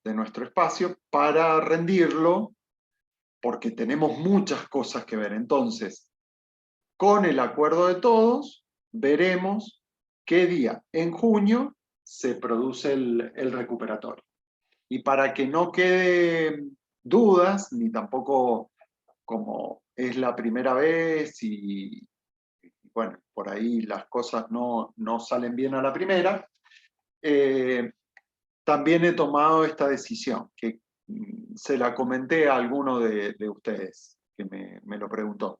de nuestro espacio para rendirlo, porque tenemos muchas cosas que ver. Entonces, con el acuerdo de todos, veremos qué día en junio se produce el recuperatorio. Y para que no quede dudas, ni tampoco como es la primera vez y bueno, por ahí las cosas no salen bien a la primera, también he tomado esta decisión, que se la comenté a alguno de ustedes que me lo preguntó.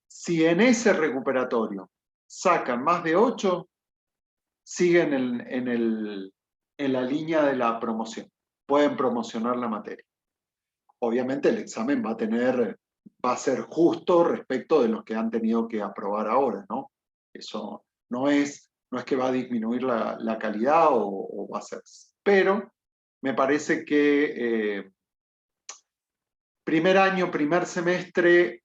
Si en ese recuperatorio sacan más de 8, siguen en la línea de la promoción. Pueden promocionar la materia. Obviamente el examen va a ser justo respecto de los que han tenido que aprobar ahora, ¿no? Eso no es que va a disminuir la calidad o va a ser. Pero me parece que primer año, primer semestre,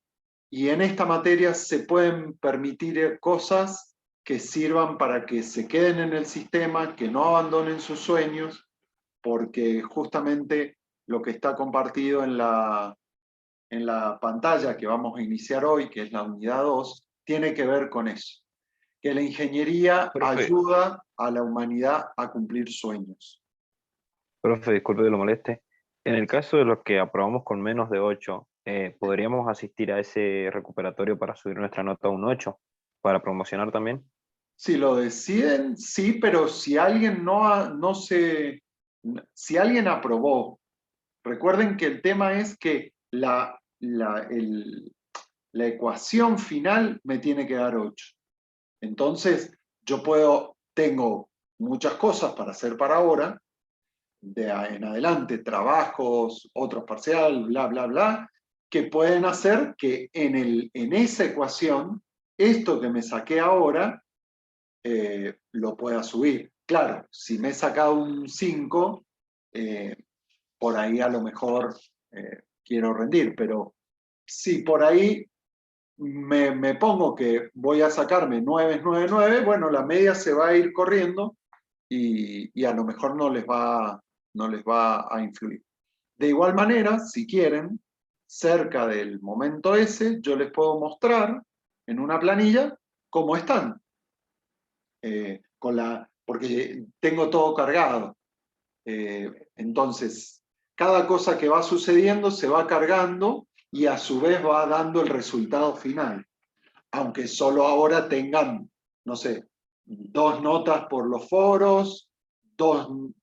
y en esta materia se pueden permitir cosas que sirvan para que se queden en el sistema, que no abandonen sus sueños, porque justamente lo que está compartido en la pantalla que vamos a iniciar hoy, que es la unidad 2, tiene que ver con eso, que la ingeniería Profe, ayuda a la humanidad a cumplir sueños. profe, disculpe que lo moleste. En el caso de los que aprobamos con menos de 8, ¿podríamos asistir a ese recuperatorio para subir nuestra nota a un 8 para promocionar también? Si lo deciden, sí, pero si alguien si alguien aprobó, recuerden que el tema es que la ecuación final me tiene que dar 8. Entonces, tengo muchas cosas para hacer para ahora, en adelante, trabajos, otros parcial, bla, bla, bla, que pueden hacer que en esa ecuación, esto que me saqué ahora, lo pueda subir. Claro, si me he sacado un 5, por ahí a lo mejor quiero rendir, pero si por ahí me pongo que voy a sacarme 9, 9, 9, bueno, la media se va a ir corriendo y a lo mejor no les va a influir. De igual manera, si quieren, cerca del momento ese, yo les puedo mostrar en una planilla cómo están, porque tengo todo cargado. Entonces, cada cosa que va sucediendo se va cargando y a su vez va dando el resultado final. Aunque solo ahora tengan, no sé, 2 notas por los foros,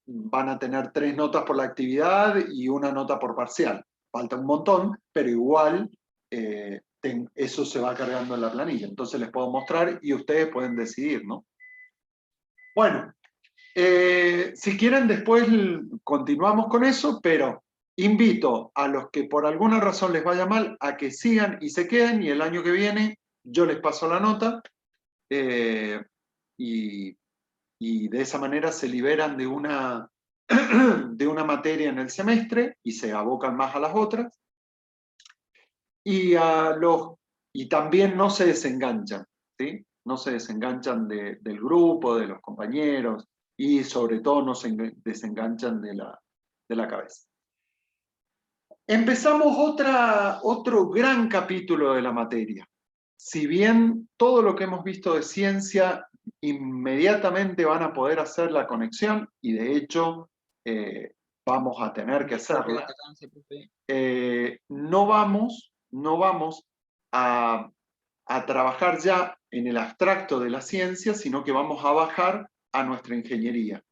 van a tener 3 notas por la actividad y 1 nota por parcial. Falta un montón, pero igual eso se va cargando en la planilla. Entonces les puedo mostrar y ustedes pueden decidir, ¿no? Bueno, si quieren después continuamos con eso, pero invito a los que por alguna razón les vaya mal a que sigan y se queden y el año que viene yo les paso la nota y, y de esa manera se liberan de una materia en el semestre y se abocan más a las otras y, y también no se desenganchan, ¿sí? No se desenganchan del grupo, de los compañeros y sobre todo no se desenganchan de la cabeza. Empezamos otro gran capítulo de la materia. Si bien todo lo que hemos visto de ciencia, inmediatamente van a poder hacer la conexión, y de hecho vamos a tener que hacerla, no vamos a trabajar ya en el abstracto de la ciencia, sino que vamos a bajar a nuestra ingeniería.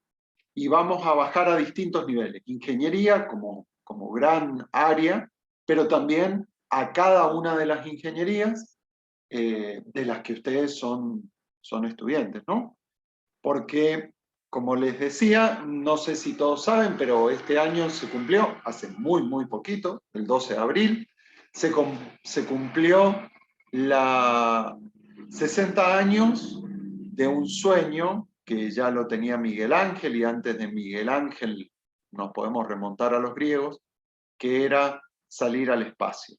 Y vamos a bajar a distintos niveles. Ingeniería como gran área, pero también a cada una de las ingenierías de las que ustedes son estudiantes, ¿no? Porque, como les decía, no sé si todos saben, pero este año se cumplió, hace muy, muy poquito, el 12 de abril, se cumplió 60 años de un sueño que ya lo tenía Miguel Ángel, y antes de Miguel Ángel nos podemos remontar a los griegos, que era salir al espacio.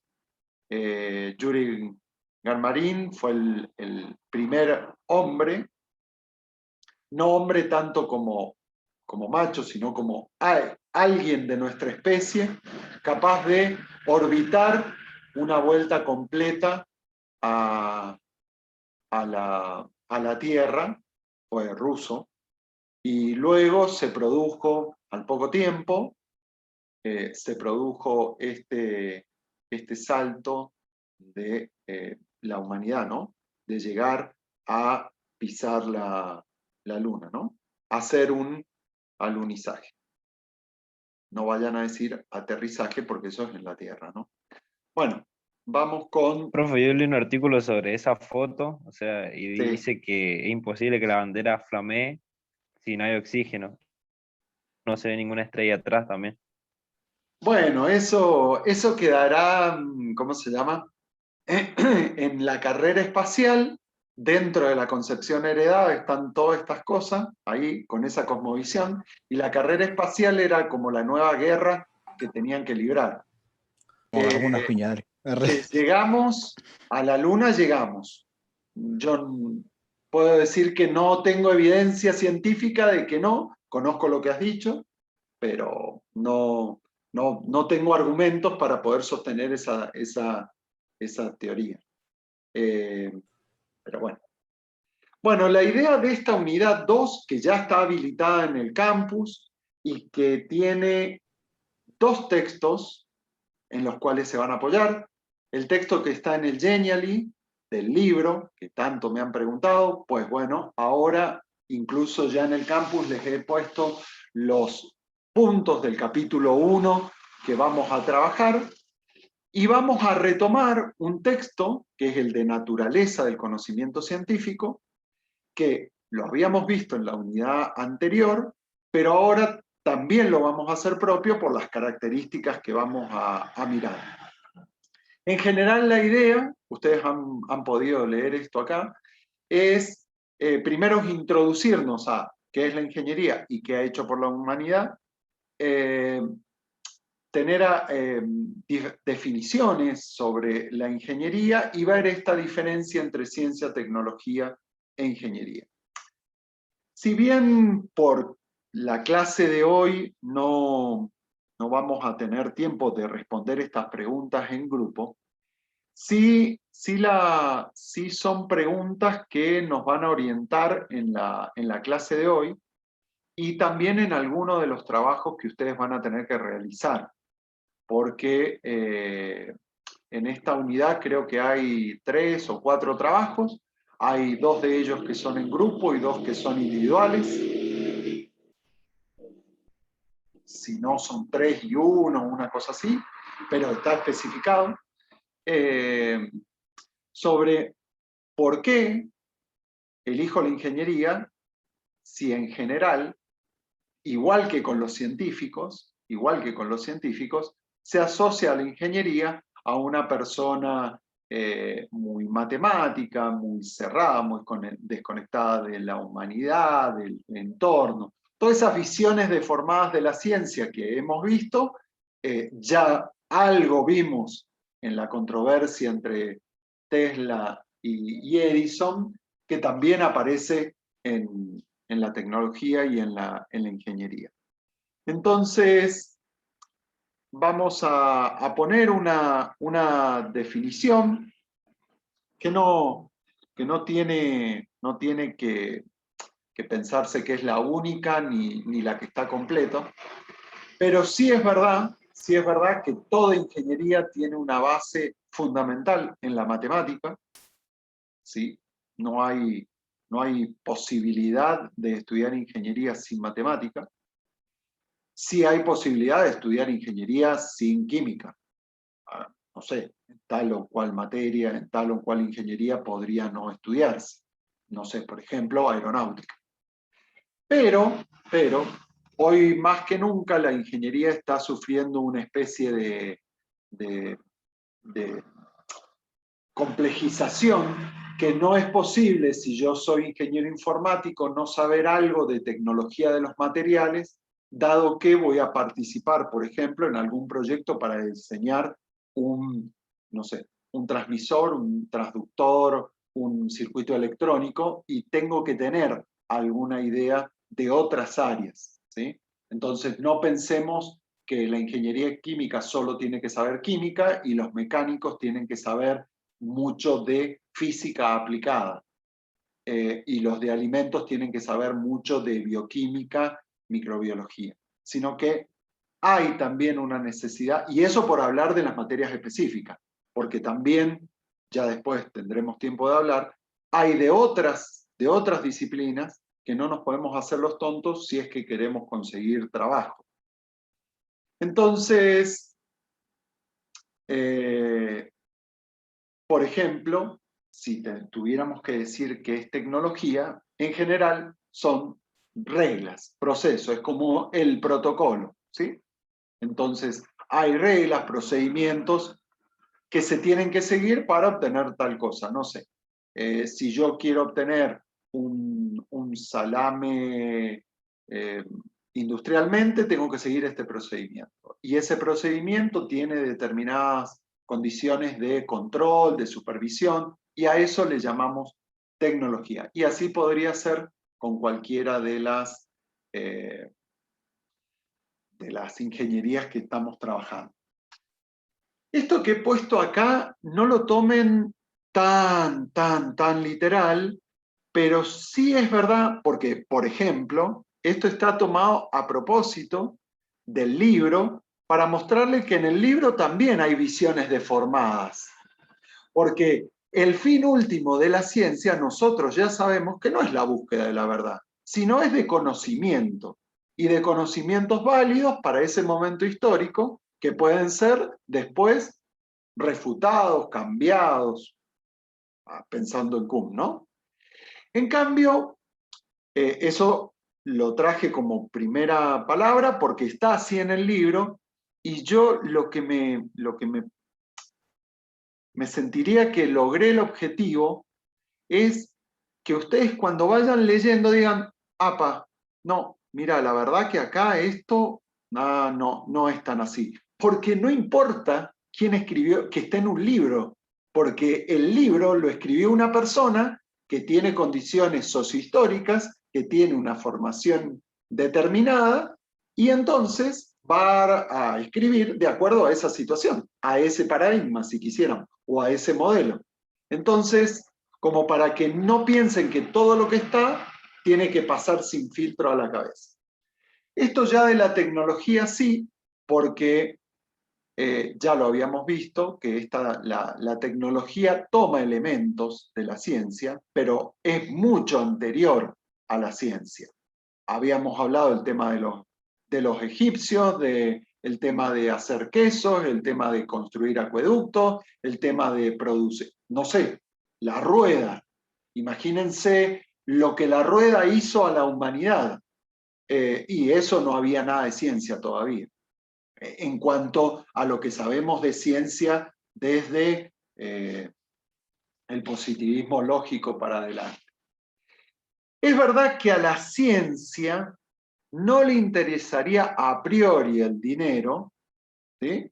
Yuri Gagarin fue el primer hombre, no hombre tanto como macho, sino como alguien de nuestra especie capaz de orbitar una vuelta completa a la Tierra, fue ruso, y luego se produjo, al poco tiempo, se produjo este salto de la humanidad, ¿no? De llegar a pisar la Luna, ¿no? Hacer un alunizaje. No vayan a decir aterrizaje porque eso es en la Tierra, ¿no? Bueno, vamos con... Profe, yo leí un artículo sobre esa foto, o sea, y Sí. dice que es imposible que la bandera flamee si no hay oxígeno. No se ve ninguna estrella atrás también. Bueno, eso quedará, ¿cómo se llama? En la carrera espacial, dentro de la concepción heredada, están todas estas cosas, ahí, con esa cosmovisión, y la carrera espacial era como la nueva guerra que tenían que librar. Como Que, algunas piñares. que llegamos a la Luna, llegamos. Yo puedo decir que no tengo evidencia científica de que no, conozco lo que has dicho, pero no tengo argumentos para poder sostener esa teoría. Pero bueno. Bueno, la idea de esta unidad 2, que ya está habilitada en el campus y que tiene 2 textos en los cuales se van a apoyar. El texto que está en el Genially, del libro, que tanto me han preguntado, pues bueno, ahora incluso ya en el campus les he puesto los puntos del capítulo 1 que vamos a trabajar. Y vamos a retomar un texto, que es el de Naturaleza del Conocimiento Científico, que lo habíamos visto en la unidad anterior, pero ahora también lo vamos a hacer propio por las características que vamos a mirar. En general, la idea, ustedes han podido leer esto acá, es primero introducirnos a qué es la ingeniería y qué ha hecho por la humanidad, tener definiciones sobre la ingeniería y ver esta diferencia entre ciencia, tecnología e ingeniería. Si bien por la clase de hoy no vamos a tener tiempo de responder estas preguntas en grupo, sí son preguntas que nos van a orientar en la clase de hoy y también en alguno de los trabajos que ustedes van a tener que realizar, porque en esta unidad creo que hay 3 o 4 trabajos, hay 2 de ellos que son en grupo y 2 que son individuales. Si no son 3 y 1, una cosa así, pero está especificado, sobre por qué elijo la ingeniería si en general, igual que con los científicos, se asocia a la ingeniería a una persona muy matemática, muy cerrada, muy desconectada de la humanidad, del entorno. Todas esas visiones deformadas de la ciencia que hemos visto, ya algo vimos en la controversia entre Tesla y Edison, que también aparece en la tecnología y en la ingeniería. Entonces, vamos a poner una definición que no tiene que pensarse que es la única ni la que está completa, pero sí es verdad que toda ingeniería tiene una base fundamental en la matemática, ¿sí? No hay posibilidad de estudiar ingeniería sin matemática. Sí hay posibilidad de estudiar ingeniería sin química. No sé, en tal o cual materia, en tal o cual ingeniería podría no estudiarse. No sé, por ejemplo, aeronáutica. Pero, hoy más que nunca la ingeniería está sufriendo una especie de complejización que no es posible, si yo soy ingeniero informático, no saber algo de tecnología de los materiales, dado que voy a participar, por ejemplo, en algún proyecto para diseñar no sé, un transmisor, un transductor, un circuito electrónico, y tengo que tener alguna idea de otras áreas, ¿sí? Entonces no pensemos que la ingeniería química solo tiene que saber química y los mecánicos tienen que saber mucho de física aplicada. Y los de alimentos tienen que saber mucho de bioquímica, microbiología. Sino que hay también una necesidad, y eso por hablar de las materias específicas, porque también, ya después tendremos tiempo de hablar, hay de otras disciplinas que no nos podemos hacer los tontos si es que queremos conseguir trabajo. Entonces, por ejemplo, si tuviéramos que decir que es tecnología, en general son reglas, procesos, es como el protocolo, ¿sí? Entonces, hay reglas, procedimientos que se tienen que seguir para obtener tal cosa. No sé, si yo quiero obtener un salame industrialmente, tengo que seguir este procedimiento. Y ese procedimiento tiene determinadas condiciones de control, de supervisión, y a eso le llamamos tecnología. Y así podría ser con cualquiera de las ingenierías que estamos trabajando. Esto que he puesto acá, no lo tomen tan literal, pero sí es verdad, porque, por ejemplo, esto está tomado a propósito del libro, para mostrarle que en el libro también hay visiones deformadas. Porque el fin último de la ciencia, nosotros ya sabemos que no es la búsqueda de la verdad, sino es de conocimiento, y de conocimientos válidos para ese momento histórico, que pueden ser después refutados, cambiados, pensando en Kuhn, ¿no? En cambio, eso lo traje como primera palabra porque está así en el libro, y yo lo que me sentiría que logré el objetivo es que ustedes cuando vayan leyendo digan, apa, no, mira, la verdad que acá esto no es tan así. Porque no importa quién escribió, que esté en un libro, porque el libro lo escribió una persona que tiene condiciones sociohistóricas, que tiene una formación determinada, y entonces va a escribir de acuerdo a esa situación, a ese paradigma, si quisieran, o a ese modelo. Entonces, como para que no piensen que todo lo que está tiene que pasar sin filtro a la cabeza. Esto ya de la tecnología sí, porque ya lo habíamos visto, que la tecnología toma elementos de la ciencia, pero es mucho anterior a la ciencia. Habíamos hablado del tema de los egipcios, el tema de hacer quesos, el tema de construir acueductos, el tema de producir, no sé, la rueda. Imagínense lo que la rueda hizo a la humanidad, y eso no había nada de ciencia todavía. En cuanto a lo que sabemos de ciencia desde el positivismo lógico para adelante. Es verdad que a la ciencia no le interesaría a priori el dinero, ¿sí?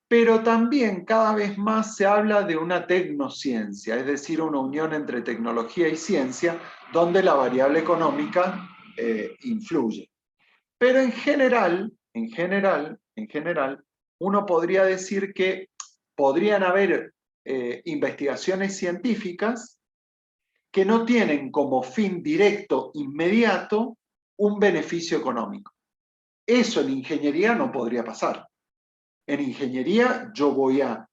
Pero también cada vez más se habla de una tecnociencia, es decir, una unión entre tecnología y ciencia, donde la variable económica influye. Pero en general, uno podría decir que podrían haber investigaciones científicas que no tienen como fin directo, inmediato, un beneficio económico. Eso en ingeniería no podría pasar. En ingeniería yo voy a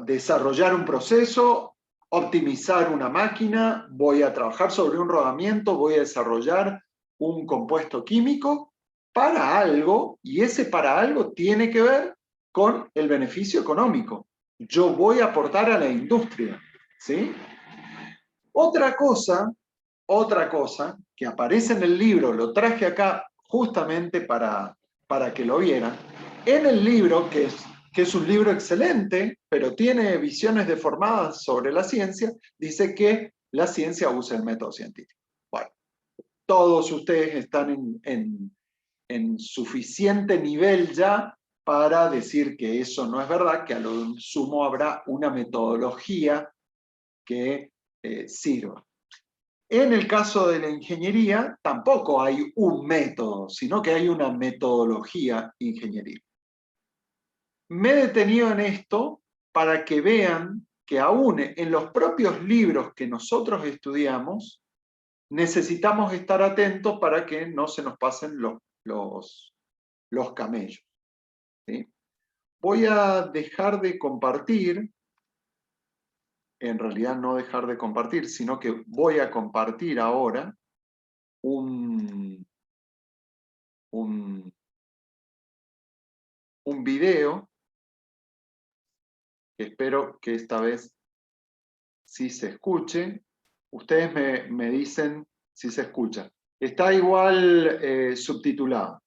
desarrollar un proceso, optimizar una máquina, voy a trabajar sobre un rodamiento, voy a desarrollar un compuesto químico para algo, y ese para algo tiene que ver con el beneficio económico. Yo voy a aportar a la industria, ¿sí? Otra cosa que aparece en el libro, lo traje acá justamente para que lo vieran. En el libro, que es un libro excelente, pero tiene visiones deformadas sobre la ciencia, dice que la ciencia usa el método científico. Bueno, todos ustedes están en suficiente nivel ya para decir que eso no es verdad, que a lo sumo habrá una metodología que sirva. En el caso de la ingeniería, tampoco hay un método, sino que hay una metodología ingenieril. Me he detenido en esto para que vean que aún en los propios libros que nosotros estudiamos, necesitamos estar atentos para que no se nos pasen los camellos. ¿Sí? Voy a dejar de compartir, en realidad no dejar de compartir, sino que voy a compartir ahora un video que espero que esta vez sí se escuche. Ustedes me dicen si se escucha. Está igual subtitulado.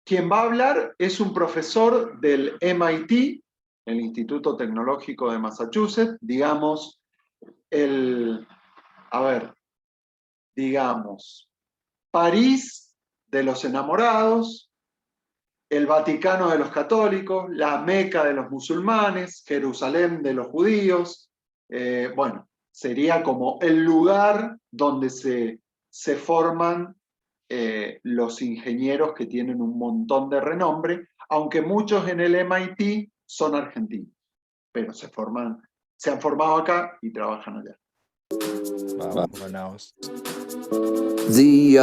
Quien va a hablar es un profesor del MIT, el Instituto Tecnológico de Massachusetts, digamos, digamos, París de los enamorados, el Vaticano de los católicos, la Meca de los musulmanes, Jerusalén de los judíos. Bueno, sería como el lugar donde se forman los ingenieros que tienen un montón de renombre, aunque muchos en el MIT son argentinos, pero se han formado acá y trabajan allá. The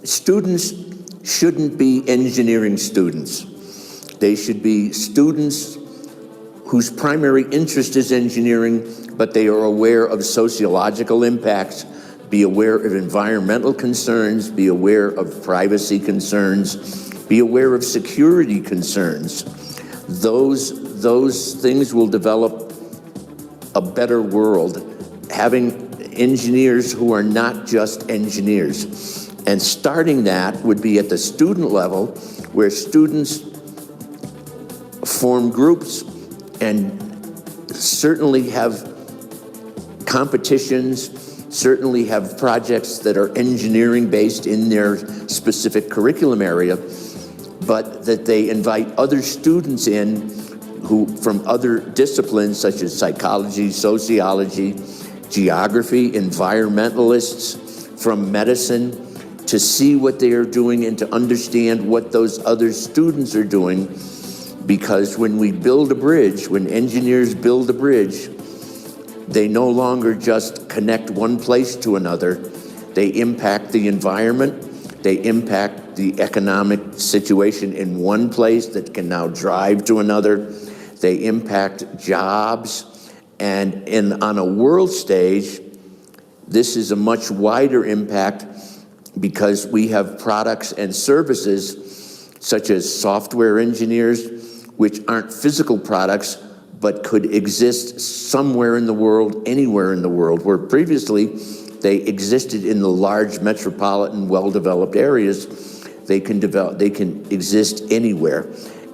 students shouldn't be engineering students. They should be students whose primary interest is engineering, but they are aware of sociological impacts, be aware of environmental concerns, be aware of privacy concerns, be aware of security concerns. Those things will develop a better world, having engineers who are not just engineers. And starting that would be at the student level, where students form groups and certainly have competitions, certainly have projects that are engineering based in their specific curriculum area, but that they invite other students in who from other disciplines such as psychology, sociology, geography, environmentalists, from medicine, to see what they are doing and to understand what those other students are doing. Because when we build a bridge, when engineers build a bridge, they no longer just connect one place to another. They impact the environment, they impact the economic situation in one place that can now drive to another. They impact jobs. And on a world stage, this is a much wider impact because we have products and services such as software engineers, which aren't physical products, but could exist somewhere in the world, anywhere in the world, where previously they existed in the large metropolitan, well-developed areas. They can exist anywhere.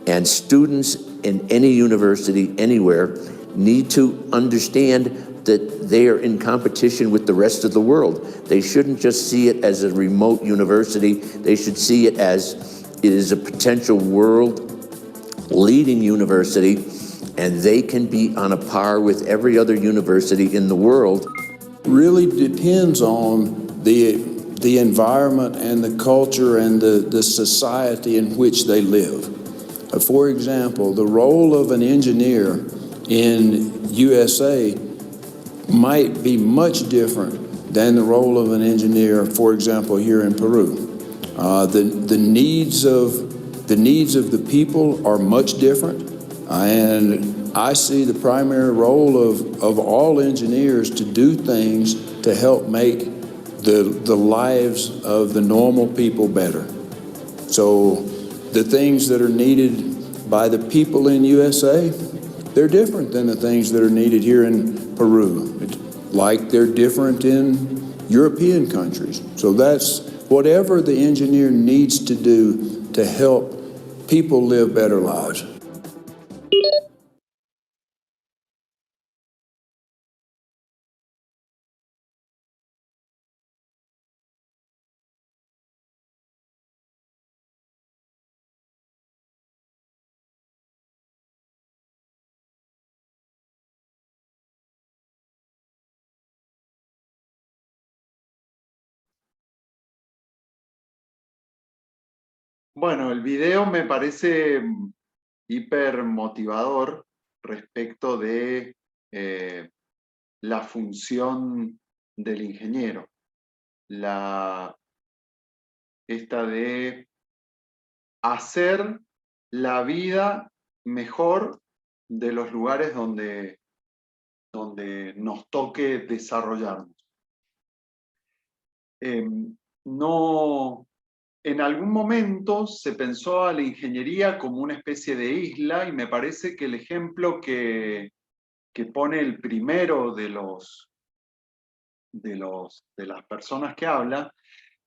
And students in any university, anywhere, need to understand that they are in competition with the rest of the world. They shouldn't just see it as a remote university. They should see it as it is a potential world-leading university, and they can be on a par with every other university in the world. Really depends on the environment and the culture and the society in which they live. For example, the role of an engineer in USA might be much different than the role of an engineer, for example, here in Peru. The needs of the people are much different, and I see the primary role of all engineers to do things to help make the lives of the normal people better. So the things that are needed by the people in USA, they're different than the things that are needed here in Peru, like they're different in European countries. So that's whatever the engineer needs to do to help people live better lives. Bueno, el video me parece hiper motivador respecto de la función del ingeniero. Esta de hacer la vida mejor de los lugares donde nos toque desarrollarnos. No, en algún momento se pensó a la ingeniería como una especie de isla y me parece que el ejemplo que pone el primero de las personas que habla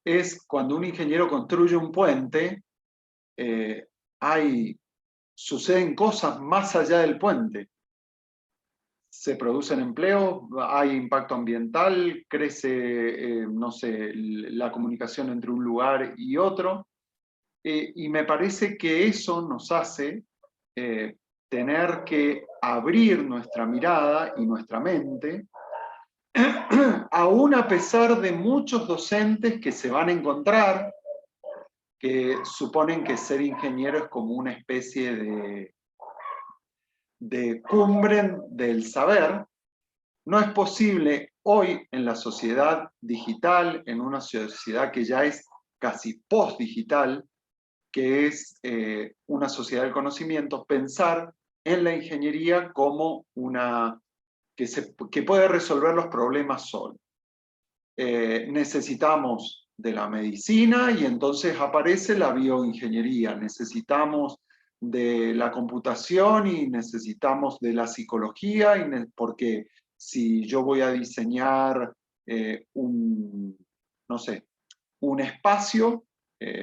es cuando un ingeniero construye un puente, suceden cosas más allá del puente. Se producen empleos, hay impacto ambiental, crece, no sé, la comunicación entre un lugar y otro, y me parece que eso nos hace tener que abrir nuestra mirada y nuestra mente, aún a pesar de muchos docentes que se van a encontrar, que suponen que ser ingeniero es como una especie de cumbre del saber. No es posible hoy en la sociedad digital, en una sociedad que ya es casi post-digital, que es una sociedad del conocimiento, pensar en la ingeniería como una que puede resolver los problemas solo. Necesitamos de la medicina y entonces aparece la bioingeniería. Necesitamos de la computación y necesitamos de la psicología, porque si yo voy a diseñar no sé, un espacio,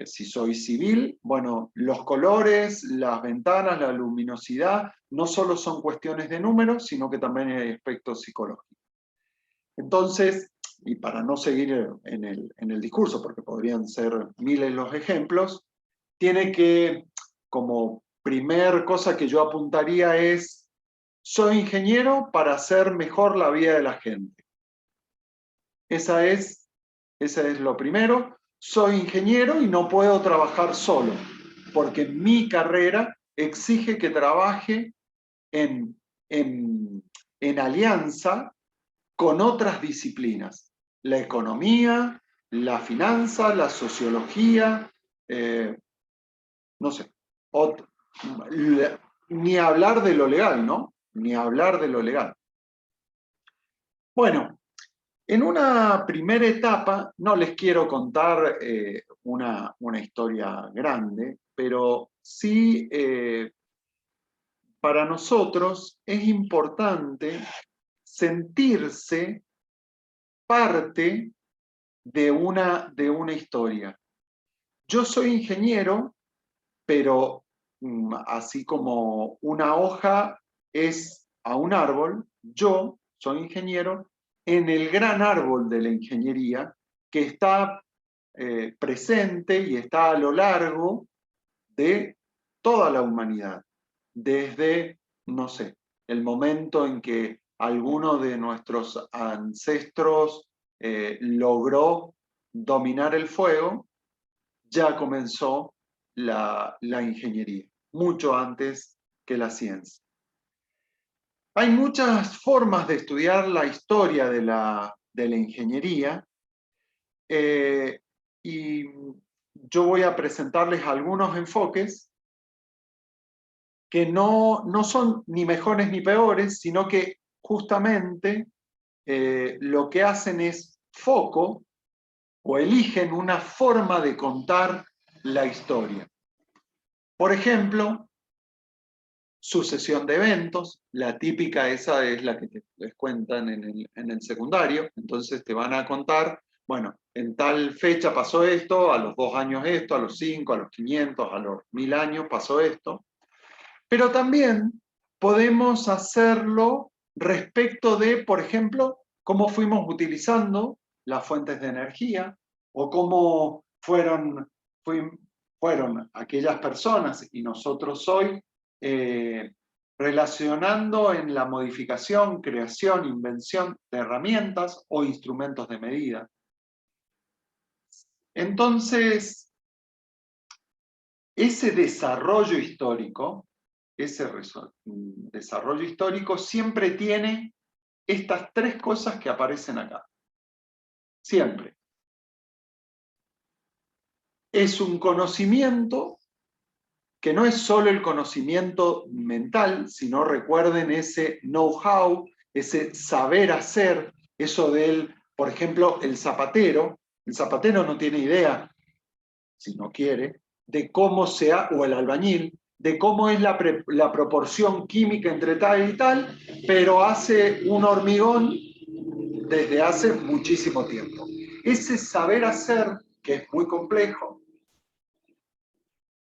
si soy civil, bueno, los colores, las ventanas, la luminosidad, no solo son cuestiones de números, sino que también hay aspectos psicológicos. Entonces, y para no seguir en el discurso, porque podrían ser miles los ejemplos, tiene que, como primer cosa que yo apuntaría es, soy ingeniero para hacer mejor la vida de la gente. Esa es lo primero. Soy ingeniero y no puedo trabajar solo, porque mi carrera exige que trabaje en alianza con otras disciplinas. La economía, la finanza, la sociología, no sé, ni hablar de lo legal, ¿no? Ni hablar de lo legal. Bueno, en una primera etapa, no les quiero contar una historia grande, pero sí para nosotros es importante sentirse parte de una historia. Yo soy ingeniero, pero así como una hoja es a un árbol, yo soy ingeniero en el gran árbol de la ingeniería que está presente y está a lo largo de toda la humanidad, desde, no sé, el momento en que alguno de nuestros ancestros logró dominar el fuego, ya comenzó la ingeniería, mucho antes que la ciencia. Hay muchas formas de estudiar la historia de la ingeniería y yo voy a presentarles algunos enfoques que no son ni mejores ni peores, sino que justamente lo que hacen es foco o eligen una forma de contar la historia. Por ejemplo, sucesión de eventos, la típica esa es la que les cuentan en el secundario, entonces te van a contar, bueno, en tal fecha pasó esto, a los 2 años esto, a los 5, a los 500, a los 1000 años pasó esto, pero también podemos hacerlo respecto de, por ejemplo, cómo fuimos utilizando las fuentes de energía o cómo fueron aquellas personas y nosotros hoy relacionando en la modificación, creación, invención de herramientas o instrumentos de medida. Entonces, ese desarrollo histórico, siempre tiene estas tres cosas que aparecen acá. Siempre. Es un conocimiento que no es solo el conocimiento mental, sino recuerden ese know-how, ese saber hacer, eso del, por ejemplo, el zapatero no tiene idea, si no quiere, de cómo o el albañil, de cómo es la proporción química entre tal y tal, pero hace un hormigón desde hace muchísimo tiempo. Ese saber hacer, que es muy complejo,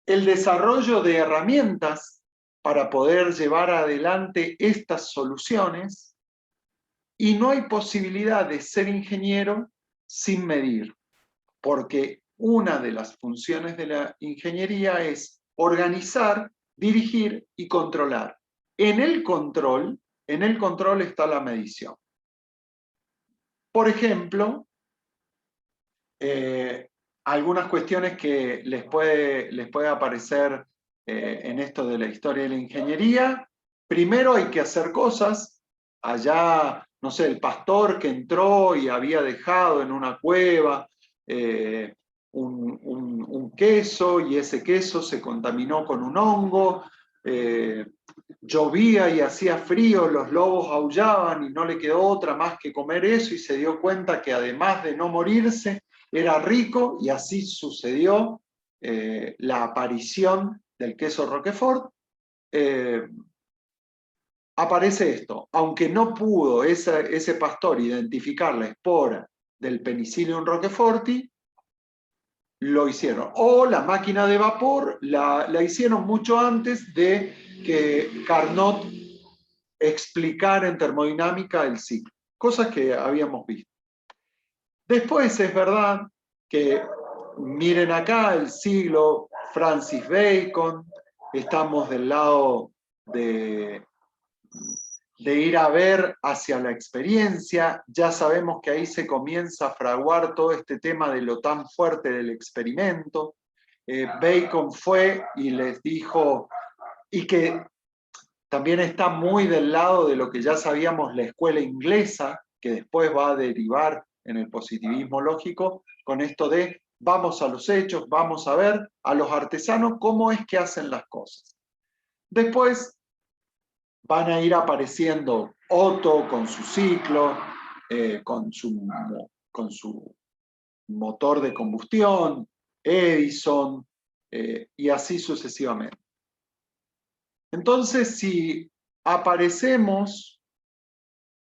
el desarrollo de herramientas para poder llevar adelante estas soluciones, y no hay posibilidad de ser ingeniero sin medir, porque una de las funciones de la ingeniería es organizar, dirigir y controlar. En el control está la medición. Por ejemplo, algunas cuestiones que les puede aparecer en esto de la historia de la ingeniería. Primero hay que hacer cosas. Allá, no sé, el pastor que entró y había dejado en una cueva un queso, y ese queso se contaminó con un hongo. Llovía y hacía frío, los lobos aullaban y no le quedó otra más que comer eso, y se dio cuenta que además de no morirse, era rico, y así sucedió la aparición del queso Roquefort. Aparece esto, aunque no pudo ese pastor identificar la espora del Penicillium roqueforti, lo hicieron. O la máquina de vapor la hicieron mucho antes de que Carnot explicara en termodinámica el ciclo, cosas que habíamos visto. Después es verdad que, miren acá, el siglo Francis Bacon, estamos del lado de ir a ver hacia la experiencia. Ya sabemos que ahí se comienza a fraguar todo este tema de lo tan fuerte del experimento. Bacon fue y les dijo, y que también está muy del lado de lo que ya sabíamos la escuela inglesa, que después va a derivar en el positivismo lógico, con esto de vamos a los hechos, vamos a ver a los artesanos cómo es que hacen las cosas. Después van a ir apareciendo Otto con su ciclo, con su motor de combustión, Edison, y así sucesivamente. Entonces, si aparecemos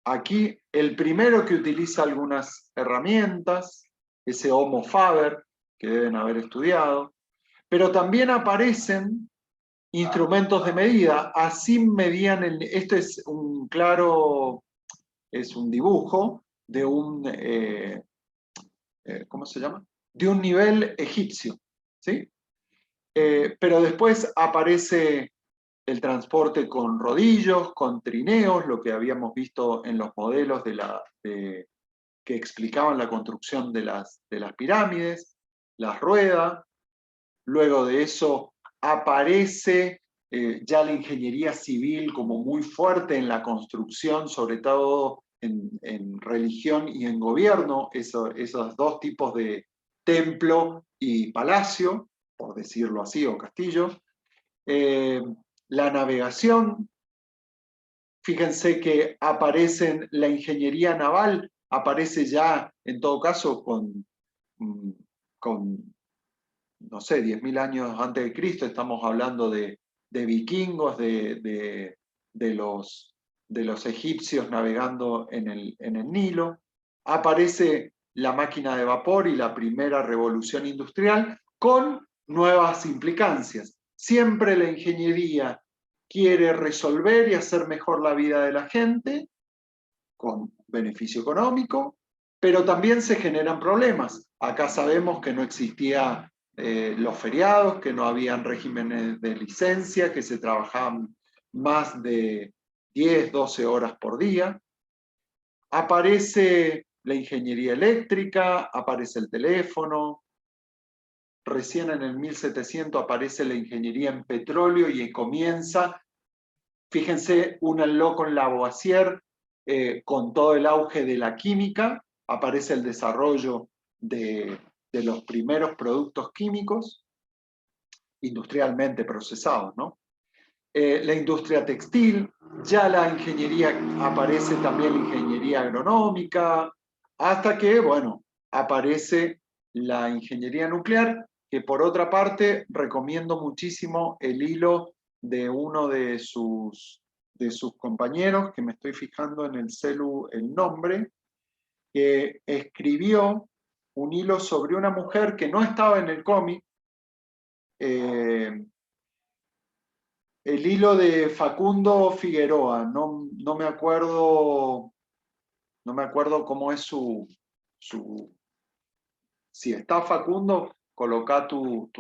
aquí, el primero que utiliza algunas herramientas, ese Homo Faber, que deben haber estudiado, pero también aparecen instrumentos de medida. Así medían, esto es un dibujo de un, ¿cómo se llama? De un nivel egipcio, ¿sí? Pero después aparece el transporte con rodillos, con trineos, lo que habíamos visto en los modelos que explicaban la construcción de las pirámides, las ruedas. Luego de eso aparece ya la ingeniería civil como muy fuerte en la construcción, sobre todo en religión y en gobierno, esos dos tipos de templo y palacio, por decirlo así, o castillo. La navegación, fíjense que la ingeniería naval aparece ya, en todo caso, con no sé, 10.000 años antes de Cristo. Estamos hablando de vikingos, de los egipcios navegando en el Nilo. Aparece la máquina de vapor y la primera revolución industrial con nuevas implicancias. Siempre la ingeniería quiere resolver y hacer mejor la vida de la gente con beneficio económico, pero también se generan problemas. Acá sabemos que no existían los feriados, que no habían regímenes de licencia, que se trabajaban más de 10, 12 horas por día. Aparece la ingeniería eléctrica, aparece el teléfono, recién en el 1700 aparece la ingeniería en petróleo y comienza, fíjense, únanlo con Lavoisier, con todo el auge de la química, aparece el desarrollo de los primeros productos químicos, industrialmente procesados, ¿no? La industria textil, ya la ingeniería, aparece también la ingeniería agronómica, hasta que, bueno, aparece la ingeniería nuclear, que por otra parte recomiendo muchísimo el hilo de uno de sus compañeros, que me estoy fijando en el celu el nombre, que escribió un hilo sobre una mujer que no estaba en el cómic, el hilo de Facundo Figueroa, no me acuerdo cómo es si está Facundo, coloca tu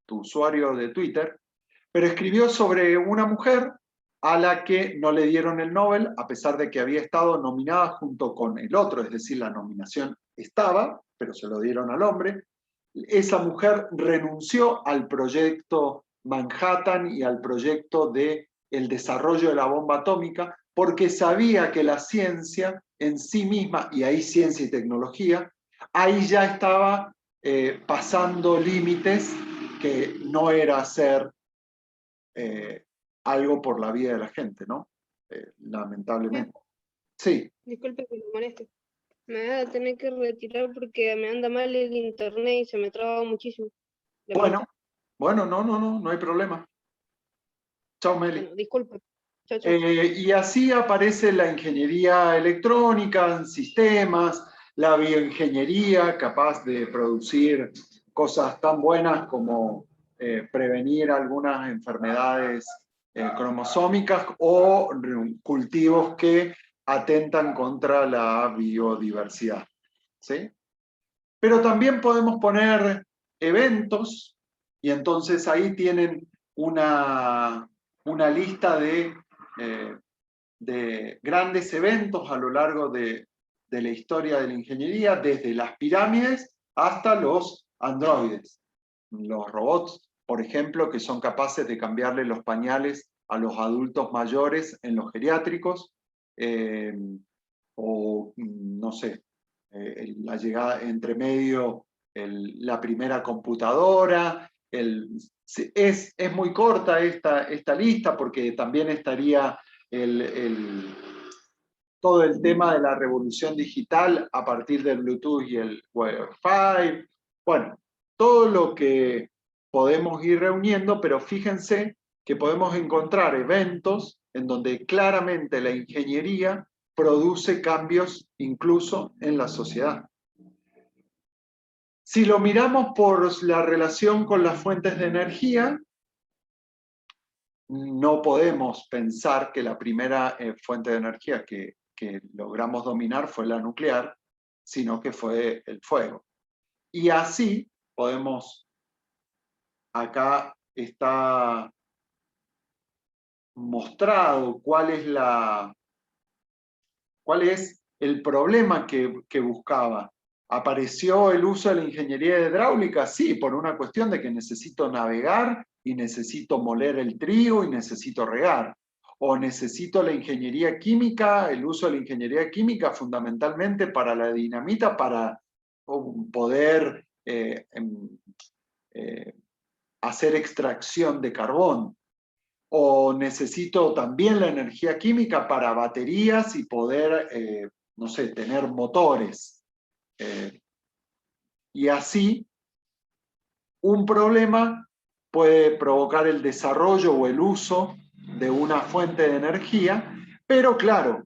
usuario de Twitter, pero escribió sobre una mujer a la que no le dieron el Nobel, a pesar de que había estado nominada junto con el otro, es decir, la nominación estaba, pero se lo dieron al hombre. Esa mujer renunció al proyecto Manhattan y al proyecto de el desarrollo de la bomba atómica, porque sabía que la ciencia en sí misma, y ahí ciencia y tecnología, ahí ya estaba pasando límites que no era hacer algo por la vida de la gente, ¿no? Lamentablemente. Sí. Disculpe que me moleste. Me voy a tener que retirar porque me anda mal el internet y se me traba muchísimo. Bueno, no hay problema. Chao, Meli. Bueno, disculpe. Chao, chao. Y así aparece la ingeniería electrónica en sistemas, la bioingeniería capaz de producir cosas tan buenas como prevenir algunas enfermedades cromosómicas o cultivos que atentan contra la biodiversidad, ¿sí? Pero también podemos poner eventos, y entonces ahí tienen una lista de grandes eventos a lo largo de la historia de la ingeniería, desde las pirámides hasta los androides. Los robots, por ejemplo, que son capaces de cambiarle los pañales a los adultos mayores en los geriátricos, o no sé, la llegada entre medio, la primera computadora, es muy corta esta lista porque también estaría todo el tema de la revolución digital a partir del Bluetooth y el Wi-Fi. Bueno, todo lo que podemos ir reuniendo, pero fíjense que podemos encontrar eventos en donde claramente la ingeniería produce cambios incluso en la sociedad. Si lo miramos por la relación con las fuentes de energía, no podemos pensar que la primera fuente de energía que logramos dominar fue la nuclear, sino que fue el fuego. Y así podemos, acá está mostrado cuál es el problema que buscaba. ¿Apareció el uso de la ingeniería hidráulica? Sí, por una cuestión de que necesito navegar y necesito moler el trigo y necesito regar. O necesito la ingeniería química, el uso de la ingeniería química fundamentalmente para la dinamita, para poder hacer extracción de carbón. O necesito también la energía química para baterías y poder, no sé, tener motores. Y así, un problema puede provocar el desarrollo o el uso de una fuente de energía, pero claro,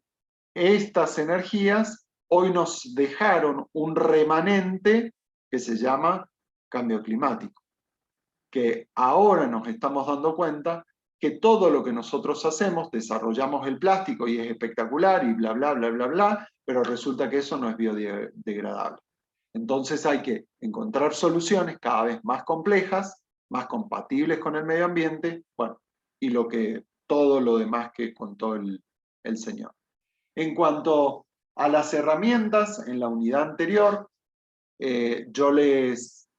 estas energías hoy nos dejaron un remanente que se llama cambio climático, que ahora nos estamos dando cuenta que todo lo que nosotros hacemos, desarrollamos el plástico y es espectacular y bla, bla, bla, bla, bla, pero resulta que eso no es biodegradable. Entonces hay que encontrar soluciones cada vez más complejas, más compatibles con el medio ambiente, bueno, y todo lo demás que contó el señor. En cuanto a las herramientas, en la unidad anterior, yo les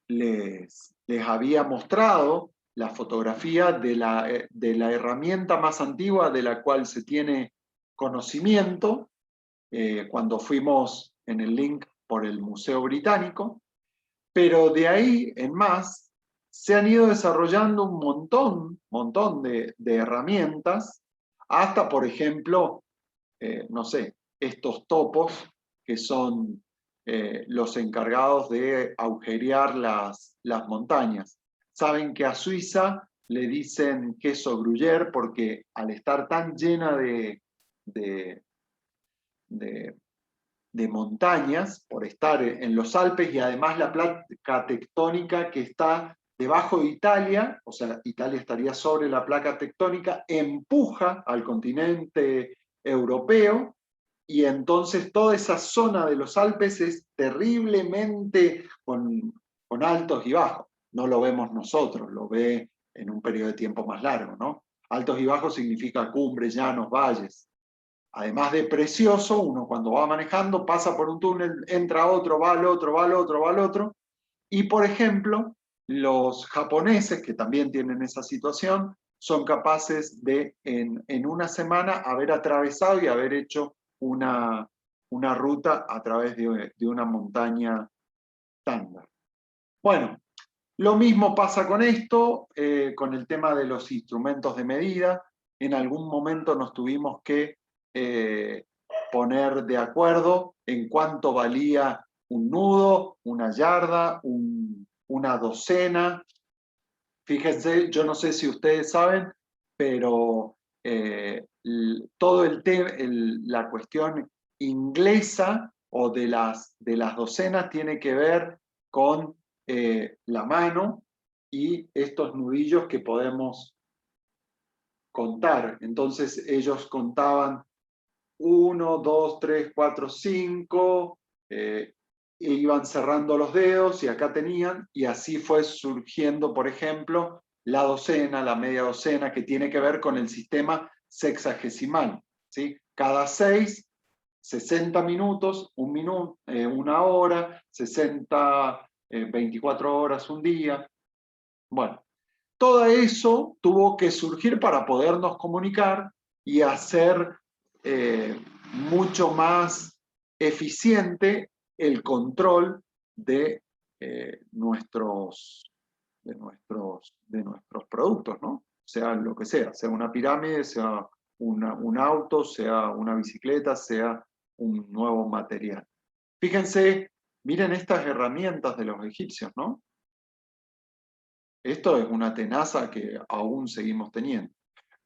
les había mostrado la fotografía de la herramienta más antigua de la cual se tiene conocimiento, cuando fuimos en el link por el Museo Británico, pero de ahí en más se han ido desarrollando un montón de herramientas, hasta, por ejemplo, no sé, estos topos que son los encargados de agujerear las montañas. Saben que a Suiza le dicen queso gruyère porque al estar tan llena de montañas, por estar en los Alpes, y además la placa tectónica que está debajo de Italia, o sea, Italia estaría sobre la placa tectónica, empuja al continente europeo, y entonces toda esa zona de los Alpes es terriblemente con altos y bajos. No lo vemos nosotros, lo ve en un periodo de tiempo más largo, ¿no? Altos y bajos significa cumbres, llanos, valles. Además de precioso, uno cuando va manejando pasa por un túnel, entra a otro, va al otro, va al otro, va al otro. Y por ejemplo, los japoneses, que también tienen esa situación, son capaces de en una semana haber atravesado y haber hecho una ruta a través de una montaña estándar. Bueno, lo mismo pasa con esto, con el tema de los instrumentos de medida. En algún momento nos tuvimos que poner de acuerdo en cuánto valía un nudo, una yarda, una docena. Fíjense, yo no sé si ustedes saben, pero todo la cuestión inglesa o de las docenas tiene que ver con la mano y estos nudillos que podemos contar. Entonces ellos contaban 1, 2, 3, 4, 5, e iban cerrando los dedos y acá tenían, y así fue surgiendo, por ejemplo, la docena, la media docena, que tiene que ver con el sistema sexagesimal, ¿sí? Cada 6, 60 minutos, una hora, 60, 24 horas un día. Bueno, todo eso tuvo que surgir para podernos comunicar y hacer mucho más eficiente el control de nuestros productos, ¿no? Sea lo que sea una pirámide, sea un auto, sea una bicicleta, sea un nuevo material. Fíjense, miren estas herramientas de los egipcios, ¿no? Esto es una tenaza que aún seguimos teniendo.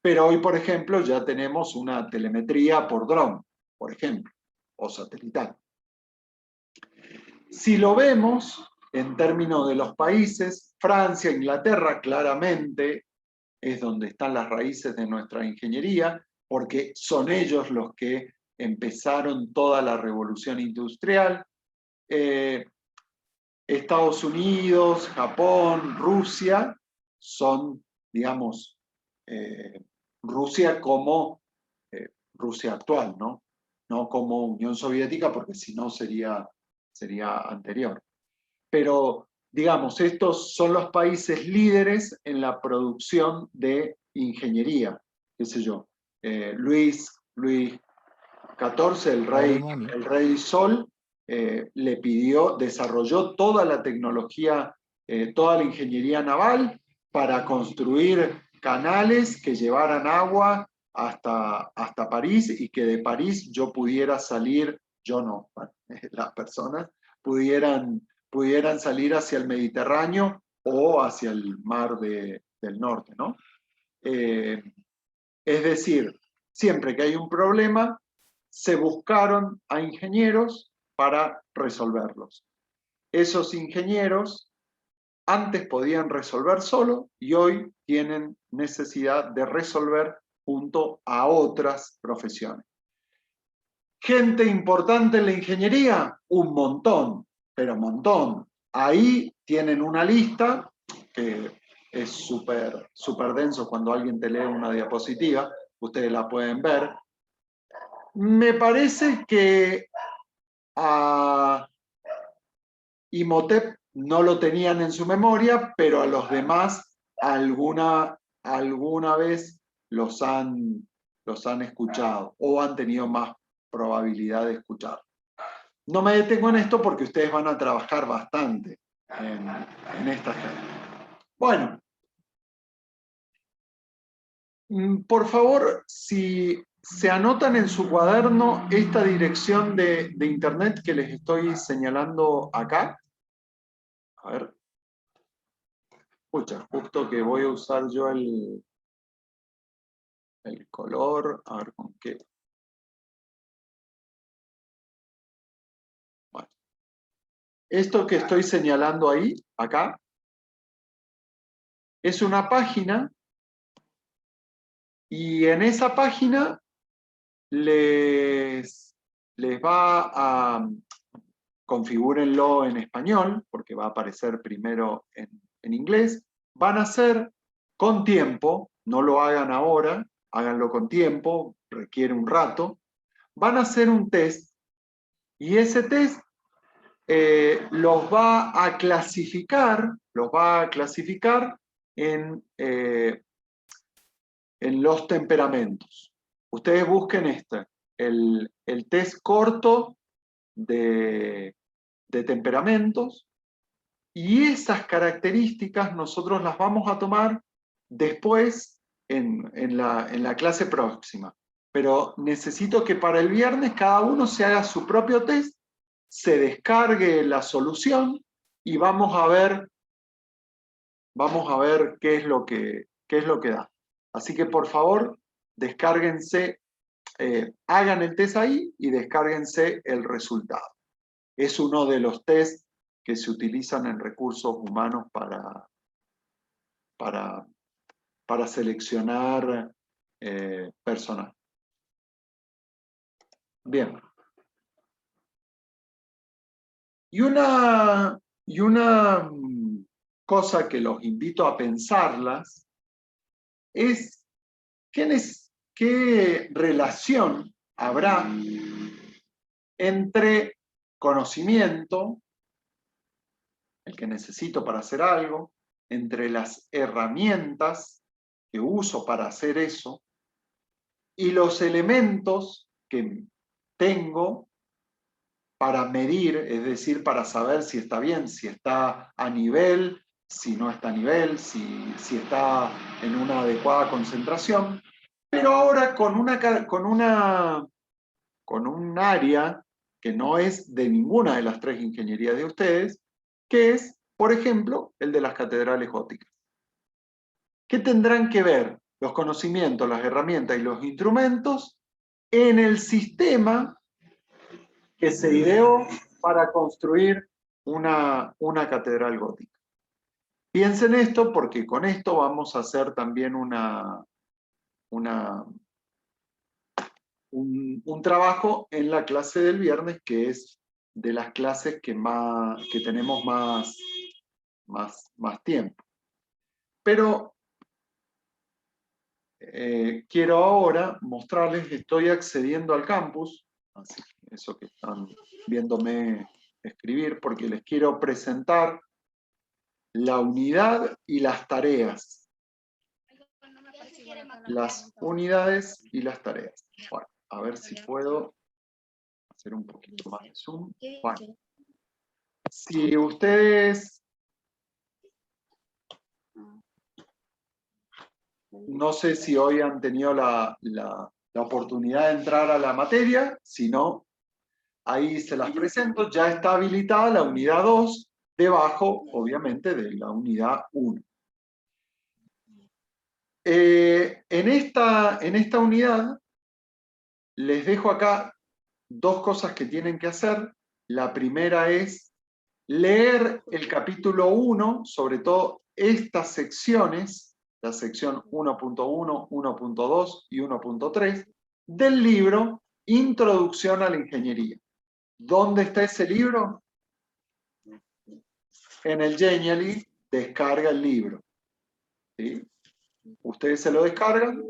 Pero hoy, por ejemplo, ya tenemos una telemetría por dron, por ejemplo, o satelital. Si lo vemos en términos de los países, Francia, Inglaterra, claramente es donde están las raíces de nuestra ingeniería, porque son ellos los que empezaron toda la revolución industrial. Estados Unidos, Japón, Rusia son, digamos, Rusia como Rusia actual, ¿no? No como Unión Soviética, porque si no sería anterior. Pero, digamos, estos son los países líderes en la producción de ingeniería, qué sé yo. Luis XIV, el rey Sol, desarrolló toda la tecnología, toda la ingeniería naval para construir canales que llevaran agua hasta París, y que de París yo pudiera salir, yo no, las personas pudieran salir hacia el Mediterráneo o hacia el Mar del Norte, ¿no? Es decir, siempre que hay un problema, se buscaron a ingenieros para resolverlos. Esos ingenieros antes podían resolver solo y hoy tienen necesidad de resolver junto a otras profesiones. Gente importante en la ingeniería, un montón, pero un montón. Ahí tienen una lista que es súper denso cuando alguien te lee una diapositiva, ustedes la pueden ver. Me parece que a Imhotep no lo tenían en su memoria, pero a los demás alguna vez los han escuchado o han tenido más probabilidad de escuchar. No me detengo en esto porque ustedes van a trabajar bastante en esta gente. Bueno, por favor, si se anotan en su cuaderno esta dirección de internet que les estoy señalando acá. A ver. Pucha, justo que voy a usar yo el color. A ver con qué. Bueno. Esto que estoy señalando ahí, acá, es una página. Y en esa página les va a, configúrenlo en español, porque va a aparecer primero en inglés, van a hacer con tiempo, no lo hagan ahora, háganlo con tiempo, requiere un rato, van a hacer un test, y ese test los va a clasificar en los temperamentos. Ustedes busquen el test corto de temperamentos, y esas características nosotros las vamos a tomar después en la clase próxima. Pero necesito que para el viernes cada uno se haga su propio test, se descargue la solución y vamos a ver qué es lo que da. Así que por favor, descárguense, hagan el test ahí y descárguense el resultado. Es uno de los tests que se utilizan en recursos humanos para seleccionar personal. Bien. Y una cosa que los invito a pensarlas es qué relación habrá entre conocimiento, el que necesito para hacer algo, entre las herramientas que uso para hacer eso, y los elementos que tengo para medir, es decir, para saber si está bien, si está a nivel, si no está a nivel, si está en una adecuada concentración, pero ahora con un área que no es de ninguna de las tres ingenierías de ustedes, que es, por ejemplo, el de las catedrales góticas. ¿Qué tendrán que ver los conocimientos, las herramientas y los instrumentos en el sistema que se ideó para construir una catedral gótica? Piensen esto porque con esto vamos a hacer también un trabajo en la clase del viernes, que es de las clases que tenemos más tiempo. Pero quiero ahora mostrarles, estoy accediendo al campus, así que eso que están viéndome escribir, porque les quiero presentar la unidad y las tareas. Las unidades y las tareas. Bueno, a ver si puedo hacer un poquito más de zoom. Bueno, si ustedes, no sé si hoy han tenido la oportunidad de entrar a la materia, si no, ahí se las presento. Ya está habilitada la unidad 2, debajo, obviamente, de la unidad 1. En esta unidad, les dejo acá dos cosas que tienen que hacer. La primera es leer el capítulo 1, sobre todo estas secciones, la sección 1.1, 1.2 y 1.3, del libro Introducción a la Ingeniería. ¿Dónde está ese libro? En el Genially, descarga el libro. ¿Sí? Ustedes se lo descargan,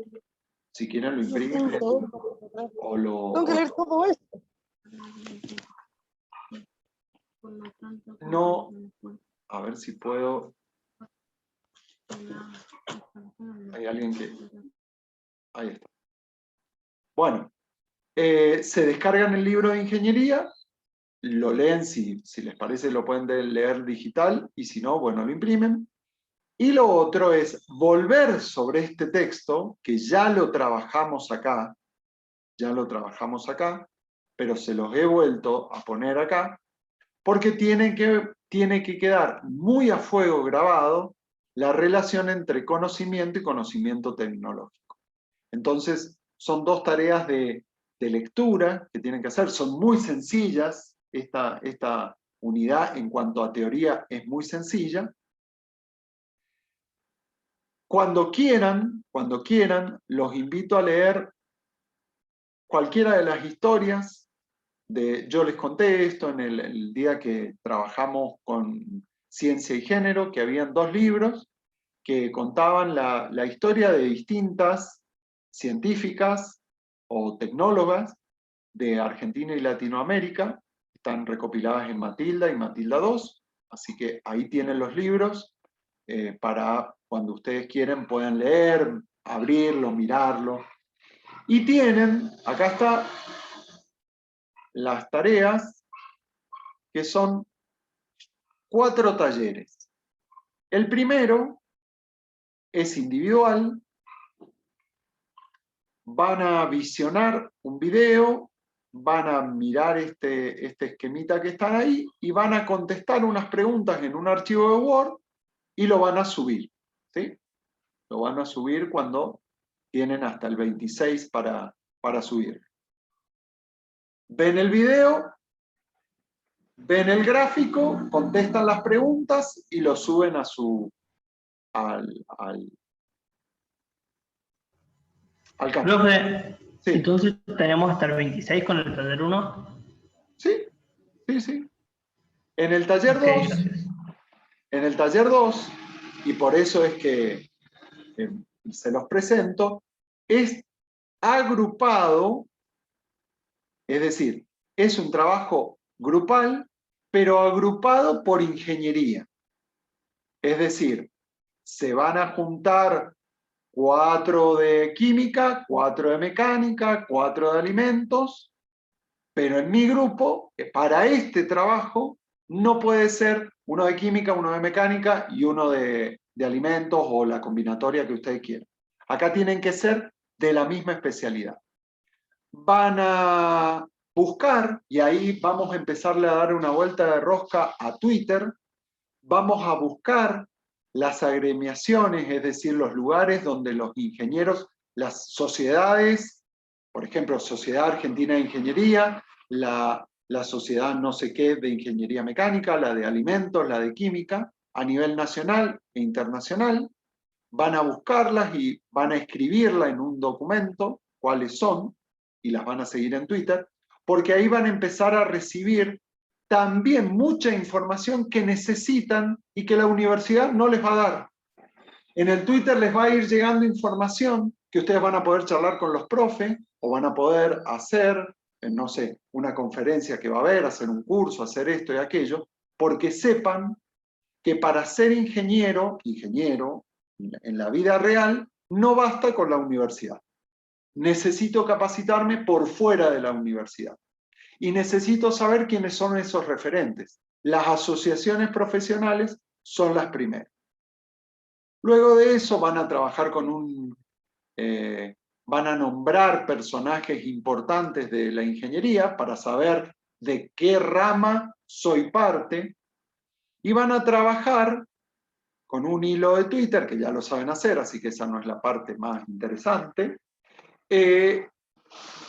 si quieren lo imprimen o lo... Tengo que leer todo esto. No, A ver si puedo. Hay alguien que... Ahí está. Bueno, se descargan el libro de ingeniería, lo leen, si les parece lo pueden leer digital, y si no, bueno, lo imprimen. Y lo otro es volver sobre este texto, que ya lo trabajamos acá, pero se los he vuelto a poner acá, porque tiene que quedar muy a fuego grabado la relación entre conocimiento y conocimiento tecnológico. Entonces, son dos tareas de lectura que tienen que hacer, son muy sencillas, esta unidad en cuanto a teoría es muy sencilla. Cuando quieran, los invito a leer cualquiera de las historias. Yo les conté esto en el día que trabajamos con Ciencia y Género, que habían 2 libros que contaban la historia de distintas científicas o tecnólogas de Argentina y Latinoamérica. Están recopiladas en Matilda y Matilda 2, así que ahí tienen los libros para cuando ustedes quieren puedan leer, abrirlo, mirarlo. Y tienen, acá está, las tareas, que son 4 talleres. El primero es individual, van a visionar un video, van a mirar este esquemita que está ahí y van a contestar unas preguntas en un archivo de Word y lo van a subir, ¿sí? Lo van a subir cuando tienen hasta el 26 para subir. Ven el video, ven el gráfico, contestan las preguntas y lo suben a al campo. Profe, Sí. entonces tenemos hasta el 26 con el taller 1. Sí. En el taller Ok, 2, gracias. en el taller 2, y por eso es que se los presento, es agrupado, es decir, es un trabajo grupal, pero agrupado por ingeniería. Es decir, se van a juntar 4 de química, 4 de mecánica, 4 de alimentos, pero en mi grupo, para este trabajo, no puede ser uno de química, uno de mecánica y uno de alimentos o la combinatoria que ustedes quieran. Acá tienen que ser de la misma especialidad. Van a buscar, y ahí vamos a empezarle a dar una vuelta de rosca a Twitter, vamos a buscar las agremiaciones, es decir, los lugares donde los ingenieros, las sociedades, por ejemplo, Sociedad Argentina de Ingeniería, la sociedad no sé qué de ingeniería mecánica, la de alimentos, la de química, a nivel nacional e internacional, van a buscarlas y van a escribirla en un documento, cuáles son, y las van a seguir en Twitter, porque ahí van a empezar a recibir también mucha información que necesitan y que la universidad no les va a dar. En el Twitter les va a ir llegando información que ustedes van a poder charlar con los profes o van a poder hacer, no sé, una conferencia que va a haber, hacer un curso, hacer esto y aquello, porque sepan que para ser ingeniero en la vida real, no basta con la universidad. Necesito capacitarme por fuera de la universidad. Y necesito saber quiénes son esos referentes. Las asociaciones profesionales son las primeras. Luego de eso van a trabajar con van a nombrar personajes importantes de la ingeniería para saber de qué rama soy parte, y van a trabajar con un hilo de Twitter, que ya lo saben hacer, así que esa no es la parte más interesante,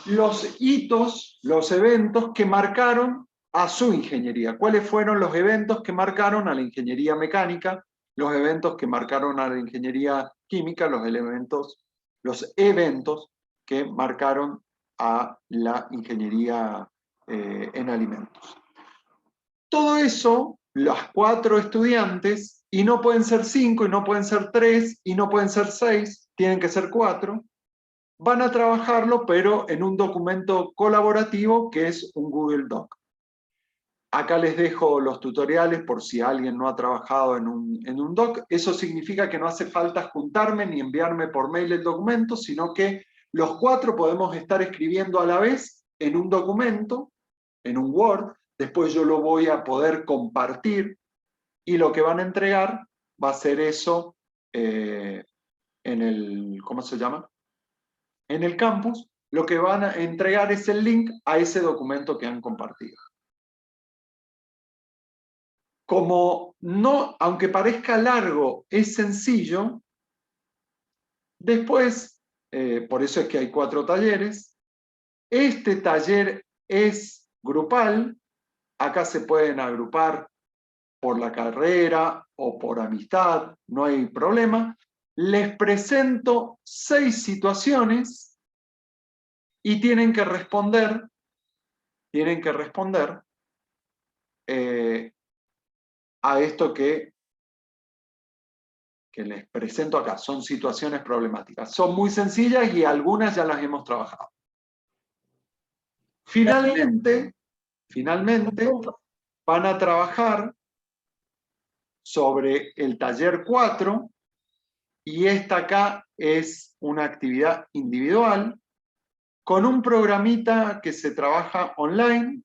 los hitos, los eventos que marcaron a su ingeniería. ¿Cuáles fueron los eventos que marcaron a la ingeniería mecánica? Los eventos que marcaron a la ingeniería química, los eventos que marcaron a la ingeniería en alimentos. Todo eso, los 4 estudiantes, y no pueden ser 5, y no pueden ser 3, y no pueden ser 6, tienen que ser 4, van a trabajarlo, pero en un documento colaborativo que es un Google Doc. Acá les dejo los tutoriales por si alguien no ha trabajado en un doc. Eso significa que no hace falta juntarme ni enviarme por mail el documento, sino que los 4 podemos estar escribiendo a la vez en un documento, en un Word. Después yo lo voy a poder compartir y lo que van a entregar va a ser eso en el, ¿cómo se llama? En el campus. Lo que van a entregar es el link a ese documento que han compartido. Como no, aunque parezca largo, es sencillo, después, por eso es que hay 4 talleres, este taller es grupal, acá se pueden agrupar por la carrera o por amistad, no hay problema. Les presento 6 situaciones y tienen que responder a esto que les presento acá. Son situaciones problemáticas. Son muy sencillas y algunas ya las hemos trabajado. Finalmente, van a trabajar sobre el taller 4 y esta acá es una actividad individual con un programita que se trabaja online.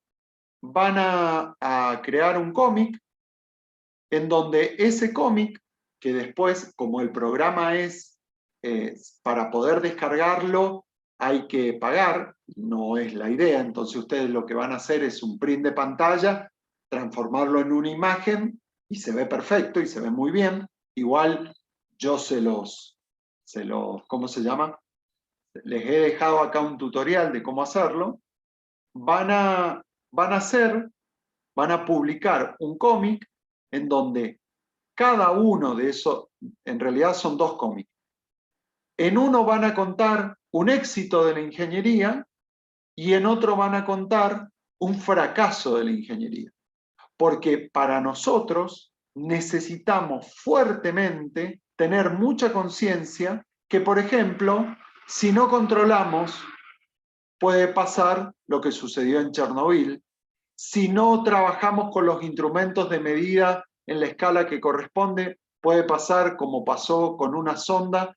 Van a crear un cómic en donde ese cómic, que después, como el programa es para poder descargarlo, hay que pagar, no es la idea, entonces ustedes lo que van a hacer es un print de pantalla, transformarlo en una imagen, y se ve perfecto, y se ve muy bien. Igual yo ¿cómo se llama? Les he dejado acá un tutorial de cómo hacerlo. Van a publicar un cómic en donde cada uno de esos, en realidad son 2 cómics. En uno van a contar un éxito de la ingeniería y en otro van a contar un fracaso de la ingeniería. Porque para nosotros necesitamos fuertemente tener mucha conciencia que, por ejemplo, si no controlamos, puede pasar lo que sucedió en Chernobyl. Si no trabajamos con los instrumentos de medida en la escala que corresponde, puede pasar como pasó con una sonda,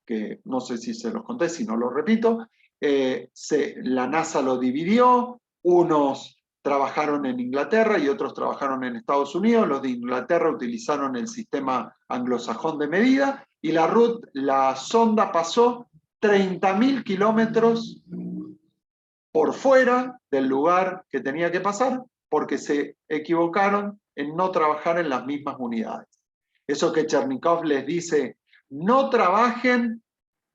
que no sé si se los conté, si no lo repito, la NASA lo dividió, unos trabajaron en Inglaterra y otros trabajaron en Estados Unidos, los de Inglaterra utilizaron el sistema anglosajón de medida, y la sonda pasó 30.000 kilómetros por fuera del lugar que tenía que pasar, porque se equivocaron en no trabajar en las mismas unidades. Eso que Chernikov les dice, no trabajen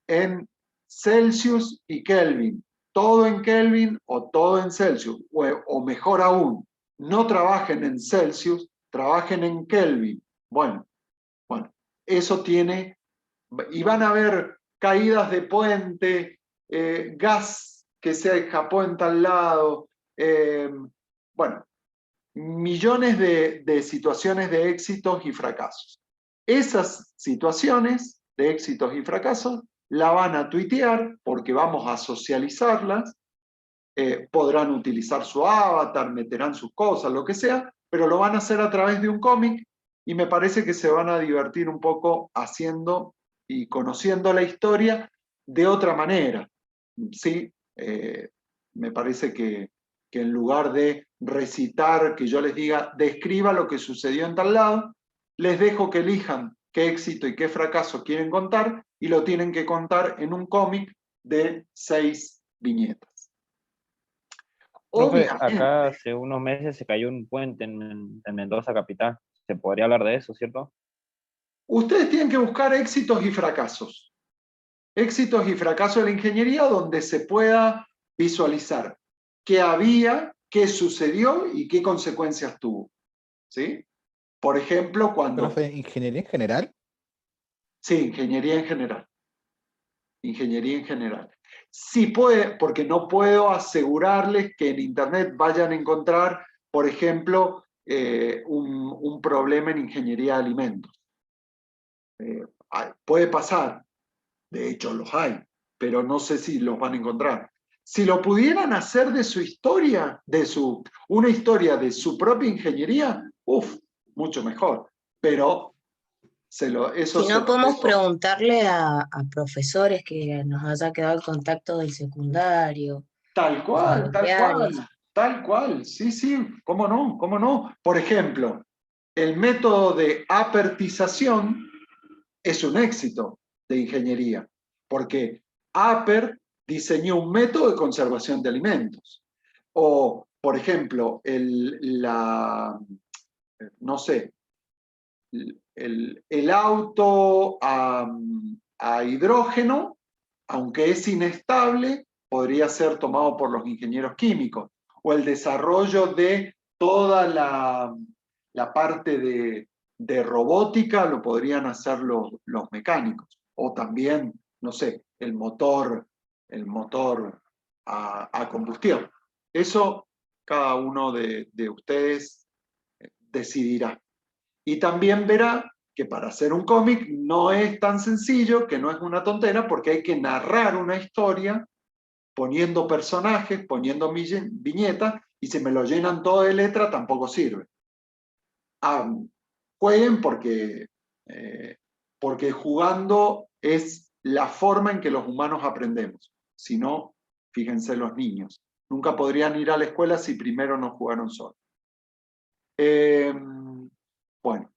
en Celsius y Kelvin, todo en Kelvin o todo en Celsius, o mejor aún, no trabajen en Celsius, trabajen en Kelvin. Bueno, eso tiene, y van a haber caídas de puente, gas que se escapó en tal lado, millones de situaciones de éxitos y fracasos. Esas situaciones de éxitos y fracasos la van a tuitear porque vamos a socializarlas, podrán utilizar su avatar, meterán sus cosas, lo que sea, pero lo van a hacer a través de un cómic y me parece que se van a divertir un poco haciendo y conociendo la historia de otra manera. ¿Sí? Me parece que en lugar de recitar, que yo les diga, describa lo que sucedió en tal lado, les dejo que elijan qué éxito y qué fracaso quieren contar y lo tienen que contar en un cómic de 6 viñetas. Profe, acá hace unos meses se cayó un puente en Mendoza capital. ¿Se podría hablar de eso, cierto? Ustedes tienen que buscar éxitos y fracasos. Éxitos y fracasos de la ingeniería donde se pueda visualizar qué había, qué sucedió y qué consecuencias tuvo. ¿Sí? Por ejemplo, cuando... ¿Profe, ingeniería en general? Sí, ingeniería en general. Ingeniería en general. Sí puede, porque no puedo asegurarles que en Internet vayan a encontrar, por ejemplo, un problema en ingeniería de alimentos. Puede pasar, de hecho los hay, pero no sé si los van a encontrar. Si lo pudieran hacer de su historia, una historia de su propia ingeniería, mucho mejor. Pero eso Si se no, lo podemos dejo. preguntarle a profesores que nos haya quedado el contacto del secundario, Tal cual, familiares. tal cual. Sí, sí, cómo no, cómo no. Por ejemplo, el método de apertización es un éxito de ingeniería, porque Aper diseñó un método de conservación de alimentos. O, por ejemplo, no sé, el auto a hidrógeno, aunque es inestable, podría ser tomado por los ingenieros químicos. O el desarrollo de toda la parte de robótica lo podrían hacer los mecánicos. O también, no sé, el motor a combustión. Eso cada uno de ustedes decidirá. Y también verá que para hacer un cómic no es tan sencillo, que no es una tontera, porque hay que narrar una historia poniendo personajes, poniendo viñetas, y si me lo llenan todo de letra tampoco sirve. Jueguen porque jugando es la forma en que los humanos aprendemos. Si no, fíjense los niños. Nunca podrían ir a la escuela si primero no jugaron solos. Bueno.